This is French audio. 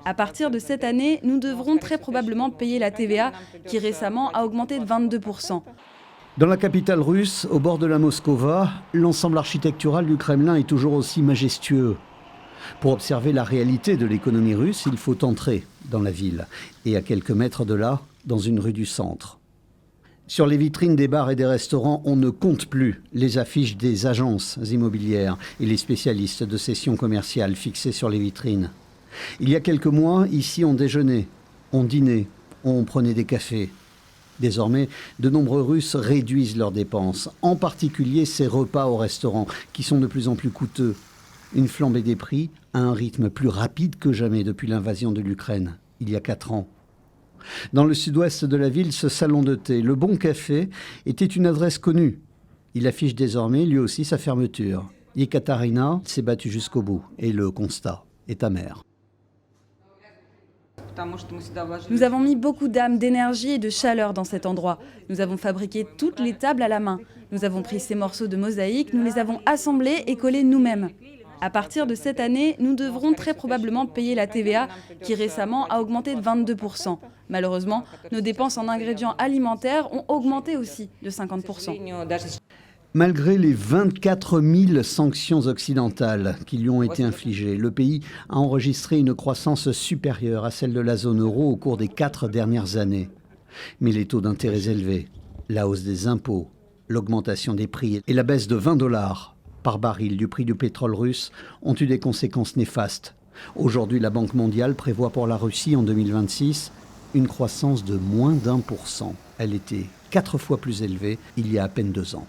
À partir de cette année, nous devrons très probablement payer la TVA qui récemment a augmenté de 22%. Dans la capitale russe, au bord de la Moskova, l'ensemble architectural du Kremlin est toujours aussi majestueux. Pour observer la réalité de l'économie russe, il faut entrer dans la ville et à quelques mètres de là, dans une rue du centre. Sur les vitrines des bars et des restaurants, on ne compte plus les affiches des agences immobilières et les spécialistes de cessions commerciales fixées sur les vitrines. Il y a quelques mois, ici, on déjeunait, on dînait, on prenait des cafés. Désormais, de nombreux Russes réduisent leurs dépenses, en particulier ces repas au restaurant, qui sont de plus en plus coûteux. Une flambée des prix à un rythme plus rapide que jamais depuis l'invasion de l'Ukraine, il y a 4 ans. Dans le sud-ouest de la ville, ce salon de thé, le Bon Café, était une adresse connue. Il affiche désormais, lui aussi, sa fermeture. Yekaterina s'est battue jusqu'au bout, et le constat est amer. Nous avons mis beaucoup d'âme, d'énergie et de chaleur dans cet endroit. Nous avons fabriqué toutes les tables à la main. Nous avons pris ces morceaux de mosaïque, nous les avons assemblés et collés nous-mêmes. À partir de cette année, nous devrons très probablement payer la TVA qui récemment a augmenté de 22%. Malheureusement, nos dépenses en ingrédients alimentaires ont augmenté aussi de 50%. Malgré les 24 000 sanctions occidentales qui lui ont été infligées, le pays a enregistré une croissance supérieure à celle de la zone euro au cours des 4 dernières années. Mais les taux d'intérêt élevés, la hausse des impôts, l'augmentation des prix et la baisse de $20 par baril du prix du pétrole russe ont eu des conséquences néfastes. Aujourd'hui, la Banque mondiale prévoit pour la Russie en 2026 une croissance de moins d'1%. Elle était 4 fois plus élevée il y a à peine 2 ans.